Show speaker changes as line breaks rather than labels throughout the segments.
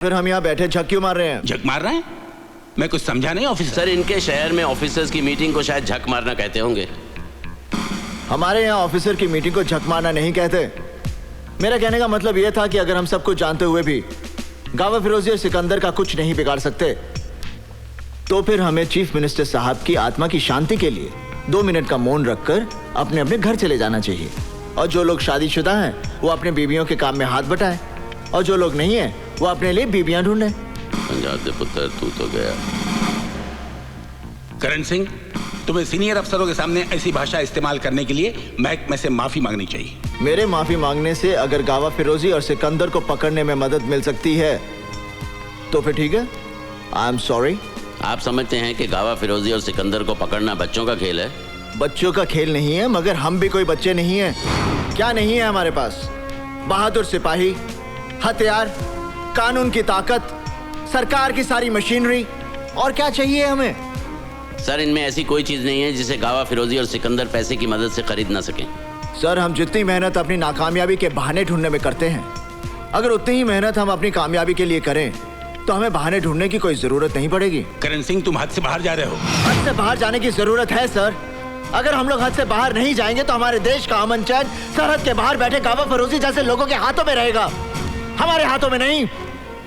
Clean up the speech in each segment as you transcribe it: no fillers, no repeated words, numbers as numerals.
फिर हम यहाँ बैठे झक क्यों मार रहे हैं?
झक मार रहे हैं? मैं कुछ समझा नहीं ऑफिसर।
सर, इनके शहर में ऑफिसर्स की मीटिंग को शायद झक मारना कहते होंगे।
हमारे यहाँ ऑफिसर की मीटिंग को झक मारना नहीं कहते। मेरा कहने का मतलब यह था कि अगर हम सब कुछ जानते हुए भी गावा फिरोजी और सिकंदर का कुछ नहीं बिगाड़ सकते, तो फिर हमें चीफ मिनिस्टर साहब की आत्मा की शांति के लिए 2 मिनट का मौन रखकर अपने अपने घर चले जाना चाहिए। और जो लोग शादीशुदा हैं वो अपने बीवियों के काम में हाथ बटाएं, और जो लोग नहीं हैं वो अपने लिए बीबियां ढूंढें।
पंजाब दे पुत्र, तू तो गया।
करण सिंह, तुम्हें सीनियर अफसरों के सामने ऐसी भाषा इस्तेमाल करने के लिए महकमे से माफी मांगनी चाहिए।
मेरे माफी मांगने से अगर गावा फिरोजी और सिकंदर को पकड़ने में मदद मिल सकती है तो फिर ठीक है, आई एम सॉरी।
आप समझते हैं कि गावा फिरोजी और सिकंदर को पकड़ना बच्चों का खेल है?
बच्चों का खेल नहीं है, मगर हम भी कोई बच्चे नहीं हैं। क्या नहीं है हमारे पास? बहादुर सिपाही, हथियार, कानून की ताकत, सरकार की सारी मशीनरी, और क्या चाहिए हमें?
सर, इनमें ऐसी कोई चीज नहीं है जिसे गावा फिरोजी और सिकंदर पैसे की मदद से खरीद ना सकें।
सर, हम जितनी मेहनत अपनी नाकामयाबी के बहाने ढूंढने में करते हैं, अगर उतनी ही मेहनत हम अपनी कामयाबी के लिए करें तो हमें बहाने ढूंढने की कोई जरूरत नहीं पड़ेगी।
करण सिंह, तुम हद से बाहर जा रहे हो।
हद से बाहर जाने की जरूरत है सर। अगर हम लोग हद से बाहर नहीं जाएंगे तो हमारे देश का अमन चैन सरहद के बाहर बैठे गावा फिरोजी जैसे लोगों के हाथों में रहेगा, हमारे हाथों में नहीं।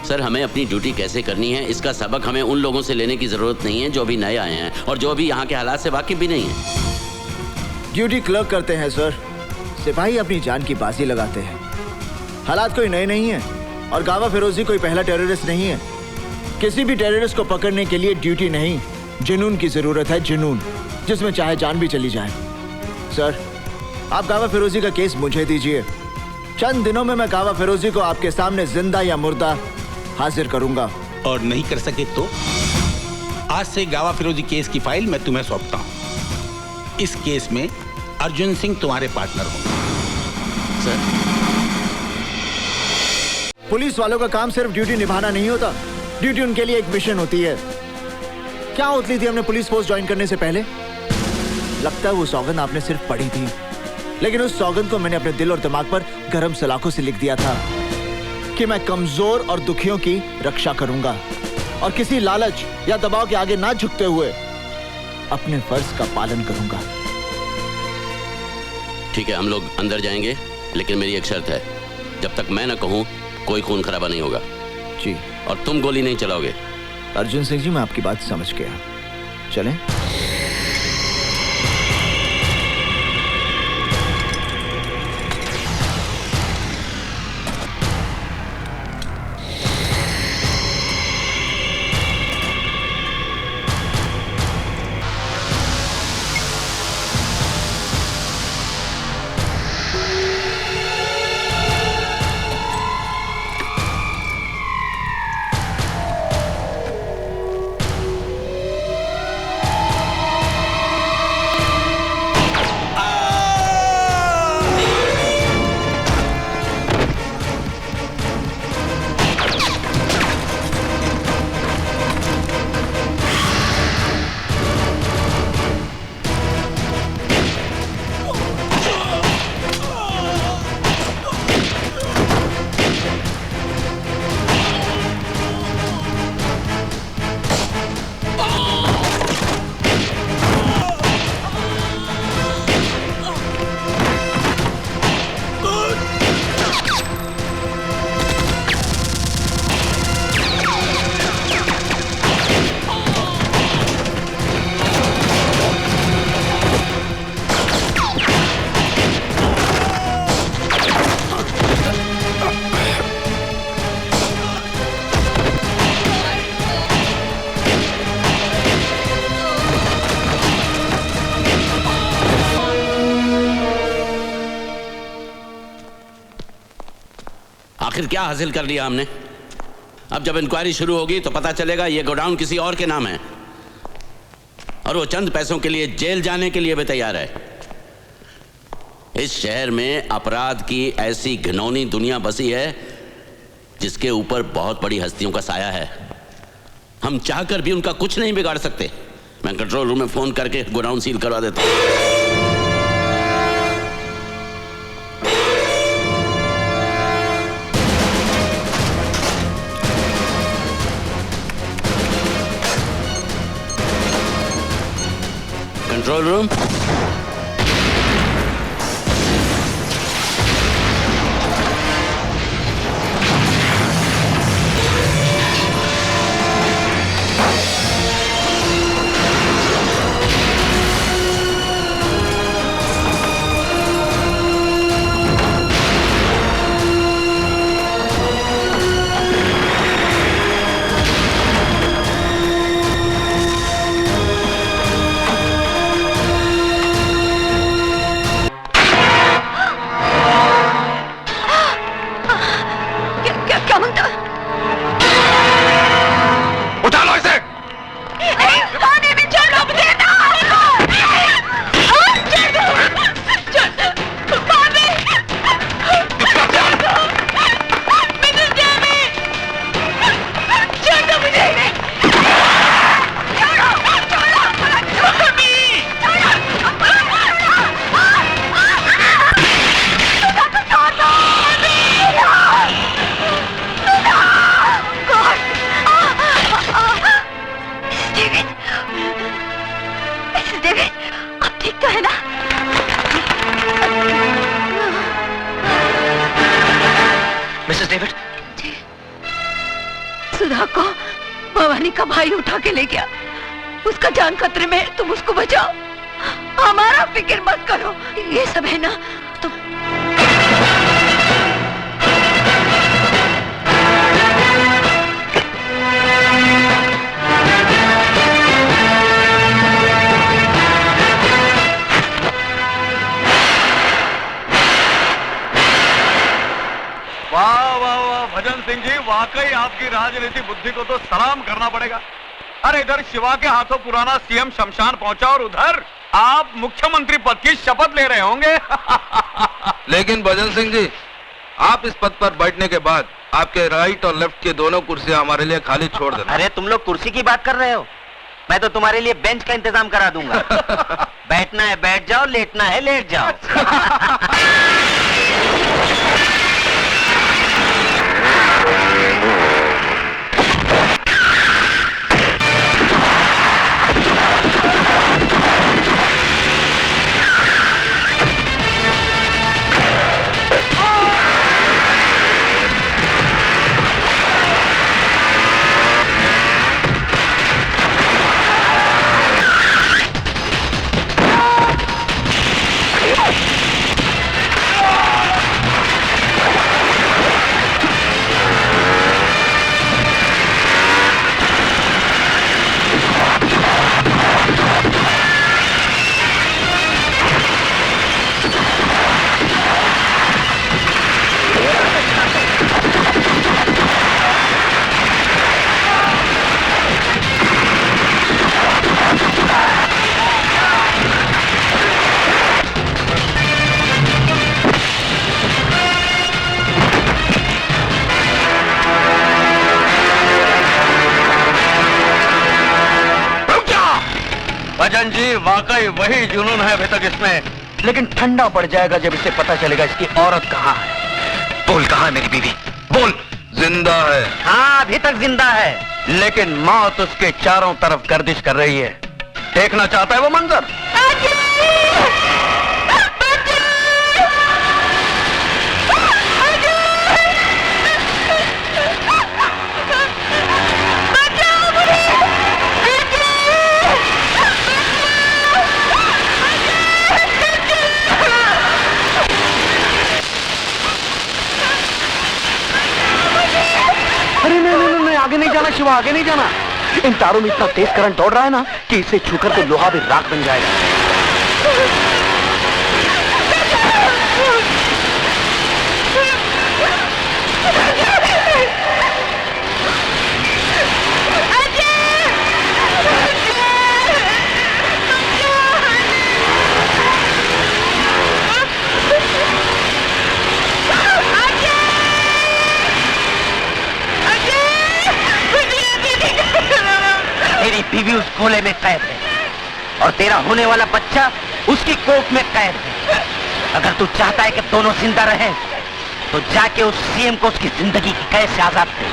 सर, हमें अपनी ड्यूटी कैसे करनी है इसका सबक हमें उन लोगों से लेने की जरूरत नहीं है जो अभी नए आए हैं और जो अभी यहाँ के हालात से वाकिफ भी नहीं है।
ड्यूटी क्लर्क करते हैं सर, सिपाही अपनी जान की बाजी लगाते हैं। हालात कोई नए नहीं है और गावा फिरोजी कोई पहला टेररिस्ट नहीं है। किसी भी टेररिस्ट को पकड़ने के लिए ड्यूटी नहीं, जुनून की जरूरत है, जुनून, जिसमें चाहे जान भी चली जाए। सर, आप गावा फिरोजी का केस मुझे दीजिए। चंद दिनों में मैं गावा फिरोजी को आपके सामने जिंदा या मुर्दा हाजिर करूंगा।
और नहीं कर सके तो आज से गावा फिरोजी केस की फाइल मैं तुम्हें सौंपता हूं। इस केस में अर्जुन सिंह तुम्हारे पार्टनर होंगे।
सर,
पुलिस वालों का काम सिर्फ ड्यूटी निभाना नहीं होता, ड्यूटी उनके लिए एक मिशन होती है। क्या उतली थी हमने पुलिस फोर्स ज्वाइन करने से पहले? लगता है वो सौगंध आपने सिर्फ पढ़ी थी, लेकिन उस सौगंध को मैंने अपने दिल और दिमाग पर गरम सलाखों से लिख दिया था कि मैं कमजोर और दुखियों की रक्षा करूंगा और किसी लालच या दबाव के आगे ना झुकते हुए अपने फर्ज का पालन करूंगा।
ठीक है, हम लोग अंदर जाएंगे, लेकिन मेरी एक शर्त है, जब तक मैं ना कहूं कोई खून खराबा नहीं होगा।
जी।
और तुम गोली नहीं चलाओगे।
अर्जुन सिंह जी, मैं आपकी बात समझ गया। चलें?
आखिर क्या हासिल कर लिया हमने? अब जब इंक्वायरी शुरू होगी तो पता चलेगा ये गोडाउन किसी और के नाम है और वो चंद पैसों के लिए जेल जाने के लिए भी तैयार है। इस शहर में अपराध की ऐसी घिनौनी दुनिया बसी है जिसके ऊपर बहुत बड़ी हस्तियों का साया है। हम चाहकर भी उनका कुछ नहीं बिगाड़ सकते। मैं कंट्रोल रूम में फोन करके गोडाउन सील करवा देता हूं। Control room.
क्या होता?
उठा लो इसे।
पानी में छोड़ो मुझे ना। पानी। मिसेस जेमी, छोड़ो मुझे। डेविड, आप ठीक तो है ना?
मिसेस डेविड,
सुधा को भवानी का भाई उठा के ले गया। उसका जान खतरे में है, तुम उसको बचाओ। हमारा फिक्र मत करो। ये सब है ना तुम।
वाह वाह वाह भजन सिंह जी, वाकई आपकी राजनीति बुद्धि को तो सलाम करना पड़ेगा। अरे इधर शिवा के हाथों पुराना सीएम शमशान पहुंचा और उधर आप मुख्यमंत्री पद की शपथ ले रहे होंगे।
लेकिन भजन सिंह जी, आप इस पद पर बैठने के बाद आपके राइट और लेफ्ट की दोनों कुर्सियां हमारे लिए खाली छोड़ देना।
अरे तुम लोग कुर्सी की बात कर रहे हो, मैं तो तुम्हारे लिए बेंच का इंतजाम करा दूंगा। बैठना है बैठ जाओ, लेटना है लेट जाओ।
भजन जी, वाकई वही जुनून है अभी तक इसमें, लेकिन ठंडा पड़ जाएगा जब इसे पता चलेगा इसकी औरत कहाँ है।
बोल, कहाँ है मेरी बीवी? बोल।
जिंदा है।
हाँ अभी तक जिंदा है,
लेकिन मौत उसके चारों तरफ गर्दिश कर रही है। देखना चाहता है वो मंजर? अरे नहीं, आगे नहीं जाना शिवा, आगे नहीं जाना। इन तारों में इतना तेज करंट दौड़ रहा है ना कि इसे छूकर तो लोहा भी राख बन जाएगा।
तेरी बीवी उस गोले में कैद है और तेरा होने वाला बच्चा उसकी कोख में कैद है। अगर तू चाहता है कि दोनों जिंदा रहें, तो जाके उस सीएम को उसकी जिंदगी की कैद से आजाद कर।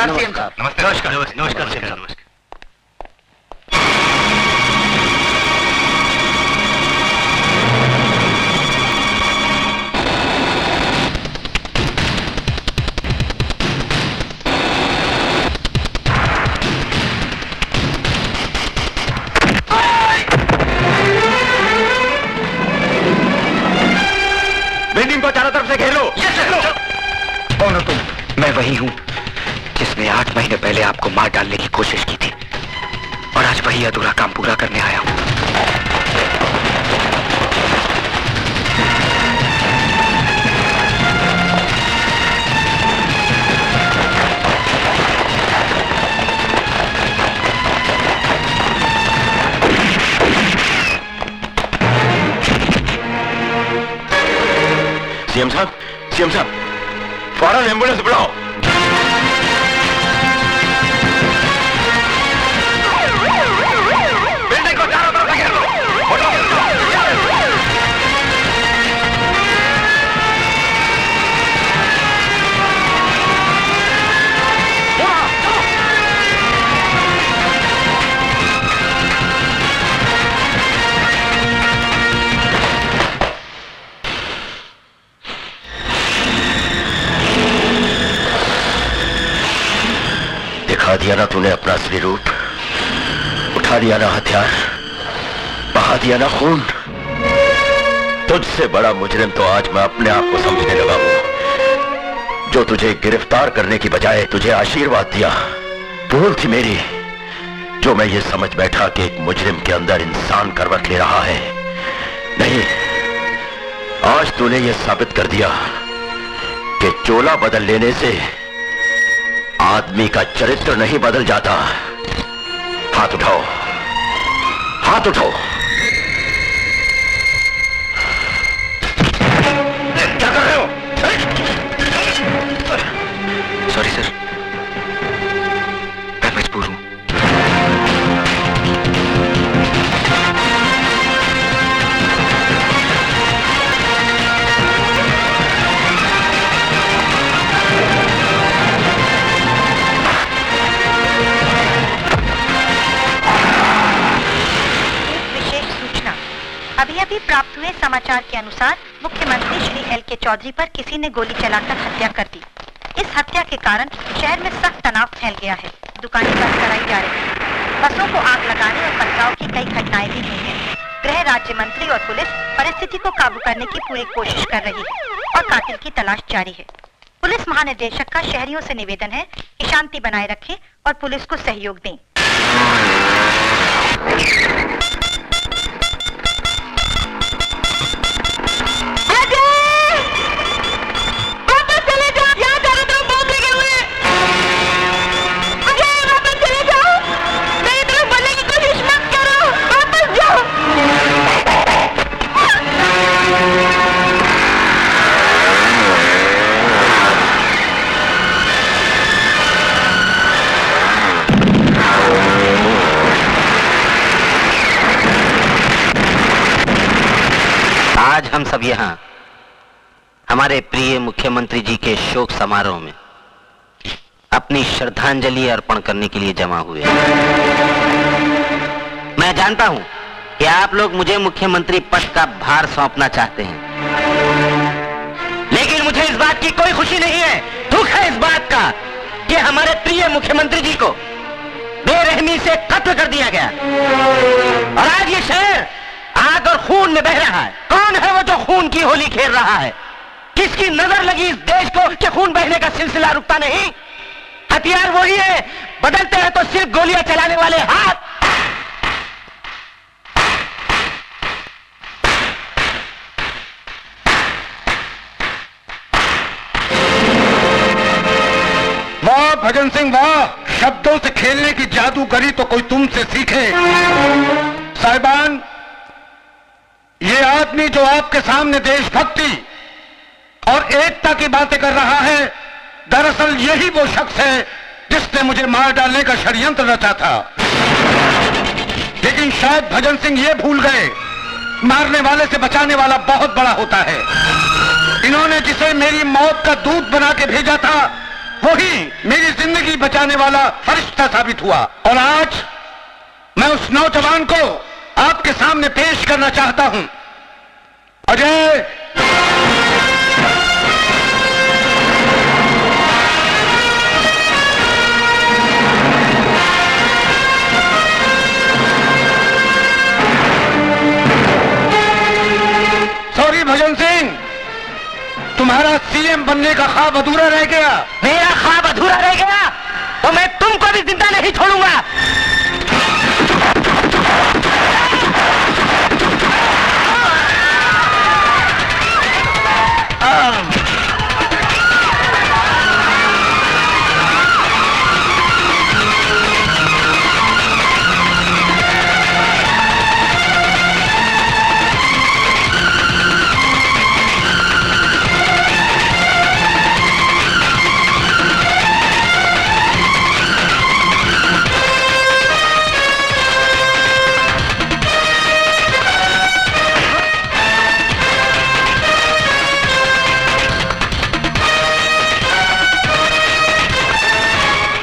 नमस्कार सीएम साहब।
नमस्कार नमस्कार नमस्कार।
बिल्डिंग को चारों तरफ से घेर लो। कौन हो तुम? मैं वही हूँ जिसने 8 महीने पहले आपको मार डालने की कोशिश की थी, और आज वही अधूरा काम पूरा करने आया हूँ।
सीएम साहब, फौरन एम्बुलेंस बुलाओ। बिल्डिंग को चारों तरफ से घेर लो। दिखा दिया ना तूने अपना असली रूप, उठा दिया ना हथियार, बहा दिया ना खून। तुझसे बड़ा मुजरिम तो आज मैं अपने आप को समझने लगा हूं, जो तुझे गिरफ्तार करने की बजाय तुझे आशीर्वाद दिया। भूल थी मेरी, जो मैं ये समझ बैठा कि एक मुजरिम के अंदर इंसान करवट ले रहा है। नहीं, आज तूने ये साबित कर दिया कि चोला बदल लेने से आदमी का चरित्र नहीं बदल जाता। हाथ उठाओ, हाथ उठाओ। क्या कर रहे हो? सॉरी सर, मैं मजबूर हूं।
अभी प्राप्त हुए समाचार के अनुसार मुख्यमंत्री श्री एल.के. चौधरी पर किसी ने गोली चलाकर हत्या कर दी। इस हत्या के कारण शहर में सख्त तनाव फैल गया है। दुकानें बंद कराई जा रही हैं। बसों को आग लगाने और पथराव की कई घटनाएं भी हुई हैं। गृह राज्य मंत्री और पुलिस परिस्थिति को काबू करने की पूरी कोशिश कर रही है और कातिल की तलाश जारी है। पुलिस महानिदेशक का शहरियों से निवेदन है कि शांति बनाए रखें और पुलिस को सहयोग दें।
आज हम सब यहाँ हमारे प्रिय मुख्यमंत्री जी के शोक समारोह में अपनी श्रद्धांजलि अर्पण करने के लिए जमा हुए। मैं जानता हूं कि आप लोग मुझे मुख्यमंत्री पद का भार सौंपना चाहते हैं, लेकिन मुझे इस बात की कोई खुशी नहीं है। दुख है इस बात का कि हमारे प्रिय मुख्यमंत्री जी को बेरहमी से कत्ल कर दिया गया और आज ये शहर आग और खून में बह रहा है। कौन है वो जो खून की होली खेल रहा है? किसकी नजर लगी इस देश को कि खून बहने का सिलसिला रुकता नहीं? हथियार वही है, बदलते हैं तो सिर्फ गोलियां चलाने वाले हाथ।
वाह भजन सिंह वाह, शब्दों से खेलने की जादूगरी तो कोई तुमसे सीखे। साहिबान, ये आदमी जो आपके सामने देशभक्ति और एकता की बातें कर रहा है, दरअसल यही वो शख्स है जिसने मुझे मार डालने का षड्यंत्र रचा था। लेकिन शायद भजन सिंह ये भूल गए, मारने वाले से बचाने वाला बहुत बड़ा होता है। इन्होंने जिसे मेरी मौत का दूत बना के भेजा था, वही मेरी जिंदगी बचाने वाला फरिश्ता साबित हुआ। और आज मैं उस नौजवान को आपके सामने पेश करना चाहता हूं। अजय, सॉरी भजन सिंह, तुम्हारा सीएम बनने का ख्वाब अधूरा रह गया।
मेरा ख्वाब अधूरा रह गया तो मैं तुमको भी जिंदा नहीं छोड़ूंगा।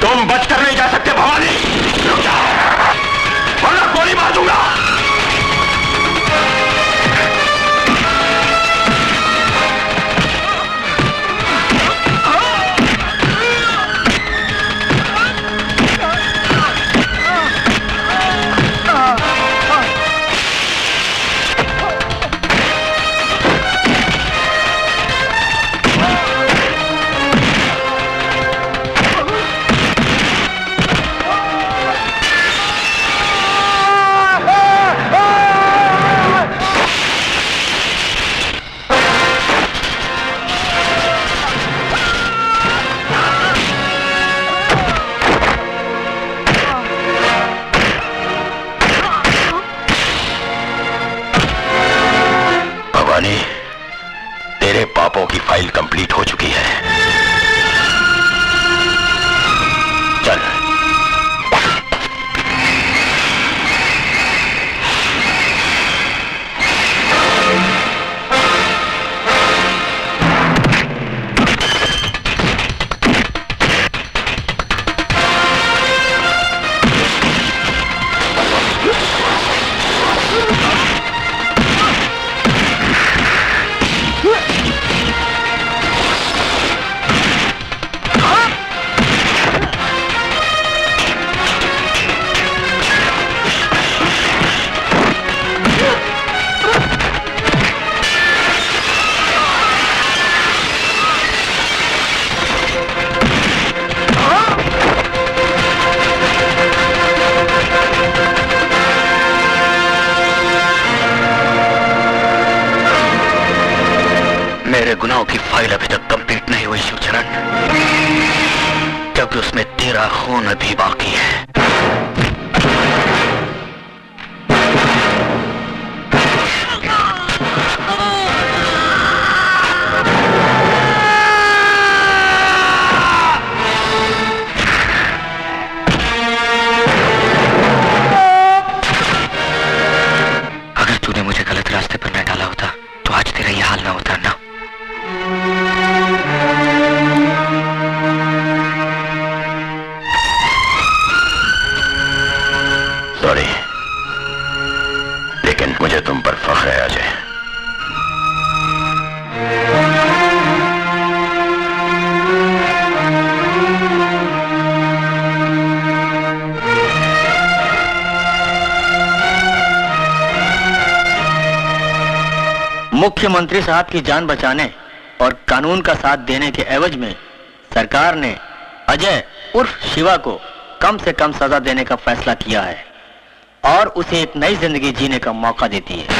तुम बचकर नहीं जा सकते भवानी, रुक जाओ वरना गोली मार दूंगा। तेरे पापों की फाइल कंप्लीट हो चुकी है। चल। मेरे गुनाहों की फाइल अभी तक कंप्लीट नहीं हुई शिवचरण, क्योंकि उसमें तेरा खून अभी बाकी है। अगर तूने मुझे गलत रास्ते पर न डाला होता तो आज तेरा यह हाल ना होता ना। सॉरी, लेकिन मुझे तुम पर फख्र है अजय।
मुख्यमंत्री साहब की जान बचाने और कानून का साथ देने के एवज में सरकार ने अजय उर्फ शिवा को कम से कम सजा देने का फैसला किया है और उसे एक नई जिंदगी जीने का मौका देती है।